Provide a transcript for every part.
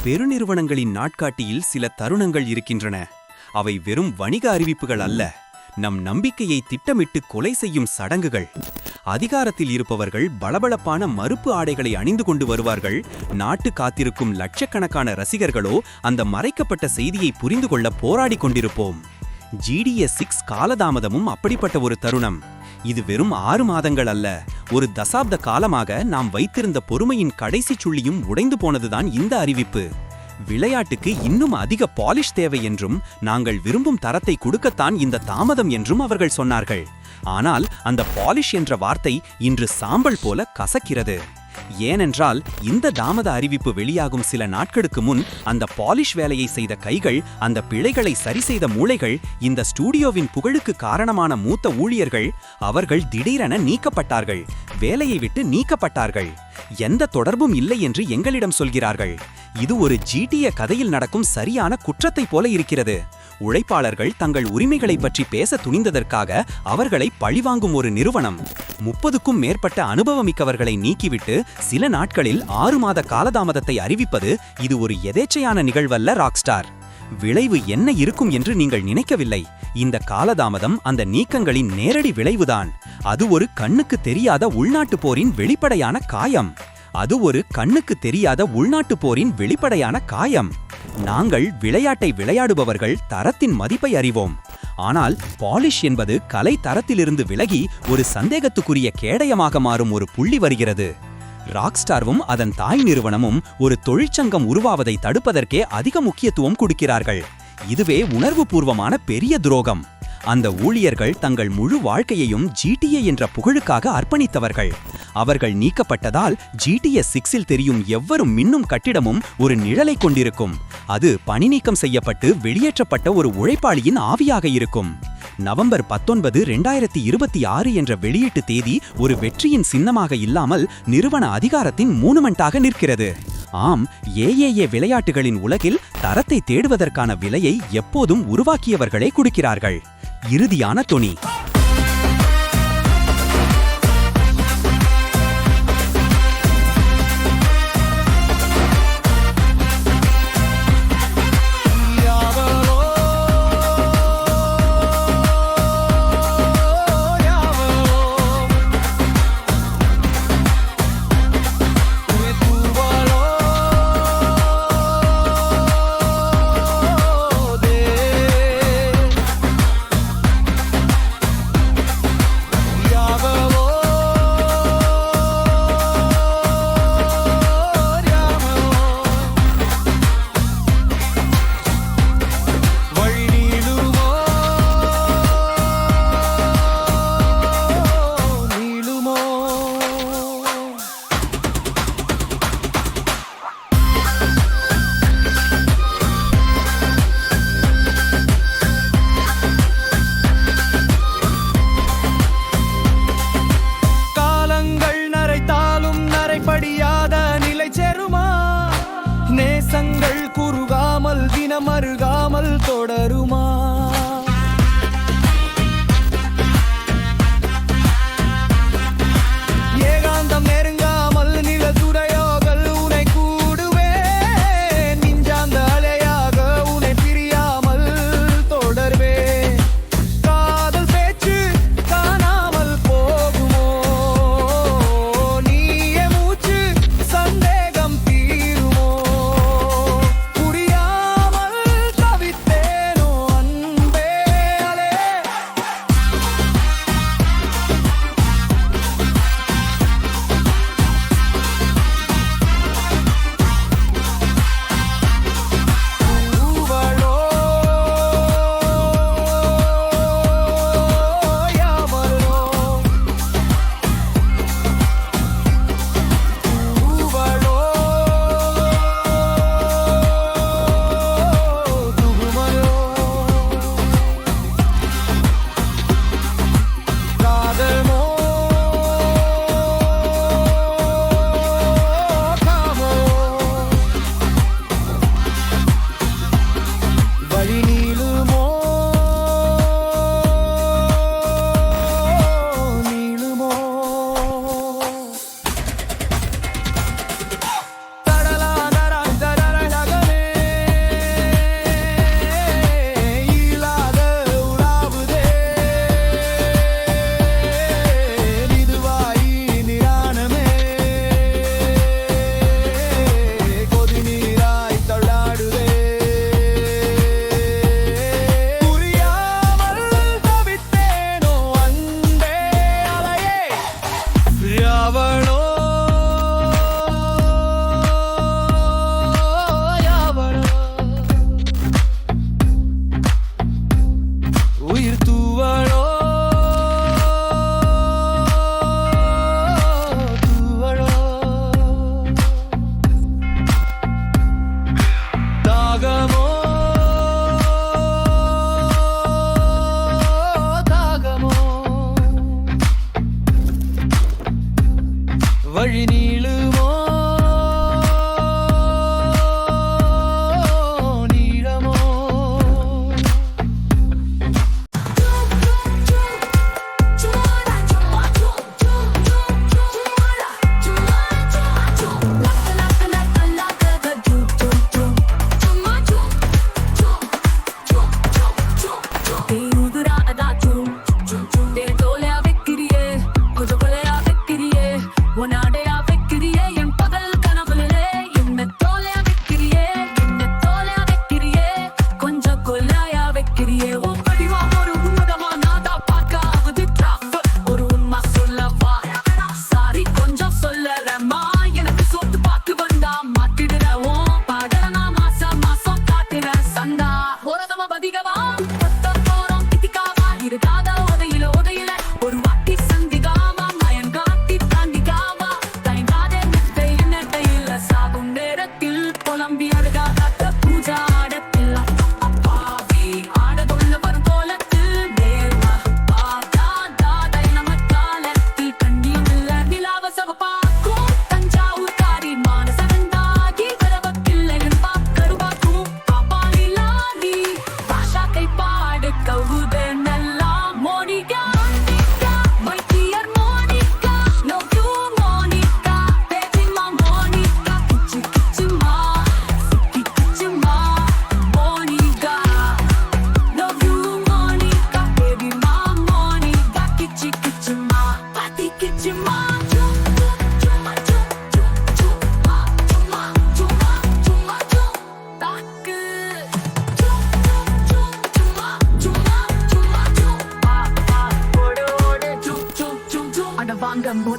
பெருநிறுவனங்களின் நாட்காட்டியில் சில தருணங்கள் இருக்கின்றன. அவை வெறும் வணிக அறிவிப்புகள் அல்ல, நம் நம்பிக்கையை திட்டமிட்டு கொலை செய்யும் சடங்குகள். அதிகாரத்தில் இருப்பவர்கள் பளபளப்பான மறுப்பு ஆடைகளை அணிந்து கொண்டு வருவார்கள். நாட்டு காத்திருக்கும் லட்சக்கணக்கான ரசிகர்களோ அந்த மறைக்கப்பட்ட செய்தியை புரிந்து கொள்ள போராடி கொண்டிருப்போம். GDS6 காலதாமதமும் அப்படிப்பட்ட ஒரு தருணம். இது வெறும் 6 மாதங்கள் அல்ல, ஒரு தசாப்த காலமாக நாம் வைத்திருந்த பொறுமையின் கடைசி சுள்ளியும் உடைந்து போனதுதான் இந்த அறிவிப்பு. விளையாட்டுக்கு இன்னும் அதிக பாலிஷ் தேவை என்றும் நாங்கள் விரும்பும் தரத்தை கொடுக்கத்தான் இந்த தாமதம் என்றும் அவர்கள் சொன்னார்கள். ஆனால் அந்த பாலிஷ் என்ற வார்த்தை இன்று சாம்பல் போல கசக்கிறது. ஏனென்றால் இந்த தாமத அறிவிப்பு வெளியாகும் சில நாட்களுக்கு முன் அந்த பாலிஷ் வேலையை செய்த கைகள், அந்த பிழைகளை சரி செய்த மூளைகள், இந்த ஸ்டூடியோவின் புகழுக்கு காரணமான மூத்த ஊழியர்கள், அவர்கள் திடீரென நீக்கப்பட்டார்கள், வேலையை விட்டு நீக்கப்பட்டார்கள். எந்த தொடர்பும் இல்லை என்று எங்களிடம் சொல்கிறார்கள். இது ஒரு GTA கதையில் நடக்கும் சரியான குற்றத்தை போல இருக்கிறது. உழைப்பாளர்கள் தங்கள் உரிமைகளை பற்றி பேச துணிந்ததற்காக அவர்களை பழிவாங்கும் ஒரு நிறுவனம் 30க்கும் மேற்பட்ட அனுபவமிக்கவர்களை நீக்கிவிட்டு சில நாட்களில் 6 மாத காலதாமதத்தை அறிவிப்பது, இது ஒரு எதேச்சையான நிகழ்வல்ல ராக்ஸ்டார். விளைவு என்ன இருக்கும் என்று நீங்கள் நினைக்கவில்லை. இந்த காலதாமதம் அந்த நீக்கங்களின் நேரடி விளைவுதான். அது ஒரு கண்ணுக்கு தெரியாத உள்நாட்டு போரின் வெளிப்படையான காயம். நாங்கள் விளையாட்டை விளையாடுபவர்கள் தரத்தின் மதிப்பை அறிவோம். ஆனால் பாலிஷ் என்பது கலை தரத்திலிருந்து விலகி ஒரு சந்தேகத்துக்குரிய கேடயமாக மாறும் ஒரு புள்ளி வருகிறது. ராக்ஸ்டாரும் அதன் தாய் நிறுவனமும் ஒரு தொழிற்சங்கம் உருவாவதை தடுப்பதற்கே அதிக முக்கியத்துவம் கொடுக்கிறார்கள். இதுவே உணர்வுபூர்வமான பெரிய துரோகம். அந்த ஊழியர்கள் தங்கள் முழு வாழ்க்கையையும் GTA என்ற புகழுக்காக அர்ப்பணித்தவர்கள். அவர்கள் நீக்கப்பட்டதால் GTS6இல் தெரியும் எவ்வரும் மின்னும் கட்டிடமும் ஒரு நிழலை கொண்டிருக்கும். அது பணி நீக்கம் செய்யப்பட்டு வெளியேற்றப்பட்ட ஒரு உழைப்பாளியின் ஆவியாக இருக்கும். நவம்பர் 19, 2026 என்ற வெளியீட்டு தேதி ஒரு வெற்றியின் சின்னமாக இல்லாமல் நிறுவன அதிகாரத்தின் மூனுமெண்டாக நிற்கிறது. ஆம், AAA விளையாட்டுகளின் உலகில் தரத்தை தேடுவதற்கான விலையை எப்போதும் உருவாக்கியவர்களே கொடுக்கிறார்கள். இறுதியான தொனி. நேசங்கள் குறுகாமல் தினமருகாமல் தொடருமா? ஏகாந்தம் நெருங்காமல் நிலதுடையோகள் உனை கூடுவே, நிஞ்சாந்த அலையாக உனை பிரியாமல் தொடர்வே. காதல் பேச்சு காணாமல் போகுமோ? நீயே மூச்சு சந்தேகம் தீருமோ? புரியாமல்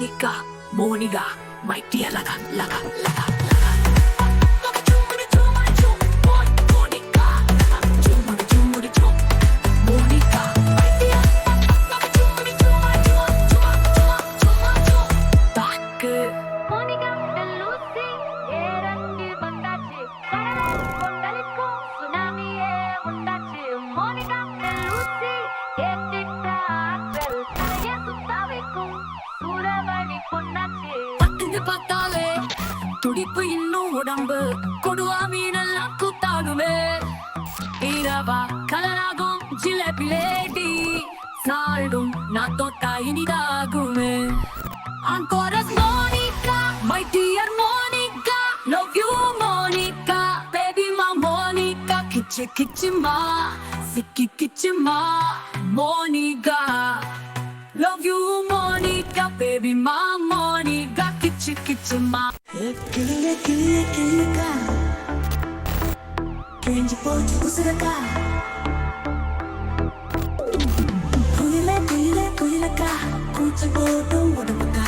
Monica, Monica, my dear Laga, Laga, Laga. Monica Lucy ஏறங்கி வந்தாச்சு கடலும் கொந்தளிக்கும் சுனாமியே உண்டாச்சு மோனிகா லூசி ஏற்றிட்ட ஆற்றல் தலைய சுத்த வைக்கும் சூறாவளி பொன்னாச்சு பட்டுன்னு பார்த்தாலே துடிப்பு இன்னும் உடம்பு கொடுவா மீனெல்லாம் கூத்தாடுமே இரவா கலராகும் ஜிலேபி லேடி நாளும் நான் தொட்டா இனிதாகுமே Ancora Monica, my dear Monica, love you Monica, baby ma Monica, kichi ma, siki ma, Monica, love you Monica, baby ma Monica, kichi ma. Kiliga, kenji pochi kusiraka. Kuliga, kuchi bodo wadamaka.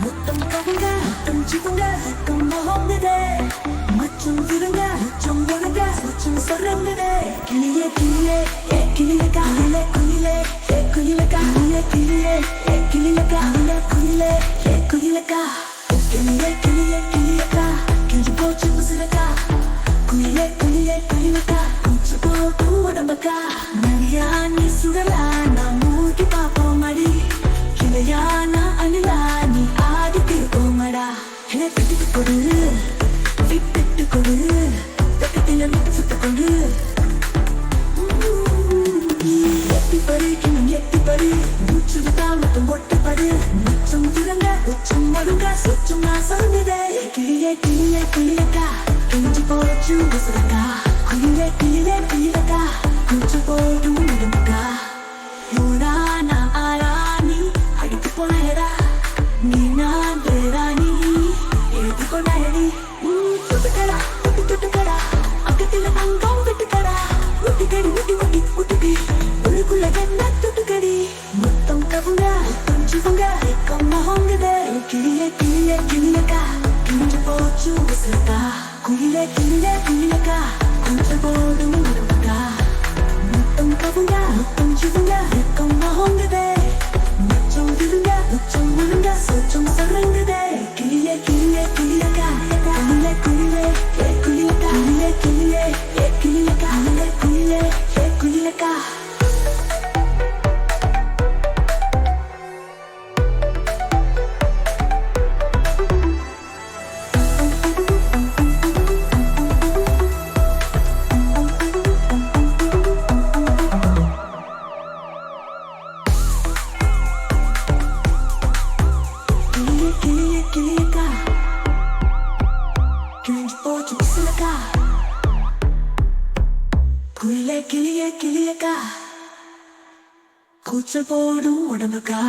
முத்தம் கவுங்க முத்தம் சிவுங்க முத்தம் மகோங்குதே மச்சம் விருங்க மச்சம் ஒழுங்க மச்சம் சொல்லுங்குதே கிளியே கிளியே ஏ கிளியக்கா கிளியே குயிலே ஏ குயிலக்கா கிளியே கிளியே ஏ கிளியக்கா கிளியே குயிலே ஏ குயிலக்கா கிளியே கிளியே கிளியக்கா கிளி போச்சு உசுரக்கா குயிலே குயிலே குயிலக்கா குச்சி போட்டு உடம்பக்கா நரியா நீ சுடலா நான் மூட்டி பாப்போம் அடி கிளையான அணிலா நீ ஆடி திருப்போமடா என்னை விட்டுட்டு கொடு விட்டுட்டு கொடு பக்கத்தில் விட்டு சுட்டு கொடு எட்டி படி இன்னும் எட்டி படி மூச்சு விட்டா மட்டும் ஒட்டுப்படு முச்சம் திருங்க உச்சம் ஒழுங்க சுச்சம் நான் சொல்லுதே கிளியே கிளியே கிளியக்கா கிஞ்சி போச்சு உசுரக்கா குயிலே கிளியே கிளியக்கா குச்சி போட்டு உடம்புக்கா யூரானா ஆராணி அடித்து போனடா நீ நான் வேறாணி எடுத்து கொண்டாடி தொட்டுக்கடா தொட்டுக்கடா அக்கத்தில் அங்கம் விட்டுக்கடா ஒட்டிக்கடி ஒட்டி ஒட்டி ஒட்டுக்கி உள்ளுக்குள்ள என்ன தொட்டுக்கடி முத்தம் கவுங்க முத்தம் சிவுங்க கம்மா ஹோங்குதே கிளியே கிளியே கிளியக்கா கிழிஞ்சு போச்சு உசுரக்கா குயிலே கிளியே கிளியக்கா குஞ்சு போடும் உடம்புக்கா முத்தம் கவுங்க முத்தம் சிவுங்க கம்மா ஹோங்குதே மச்சம் விருங்க மச்சம் ஒழுங்க சொச்சம் சொல்லுங்குதே கிளியே கிளியே கிளியக்கா கிளியே குயிலே ஏ குயிலக்கா கிளியே கிளியே ஏ கிளியக்கா கிளியே குயிலே ஏ குயிலக்கா கிளியே கிளியக்கா கூச்சல் போடும் உடம்புக்கா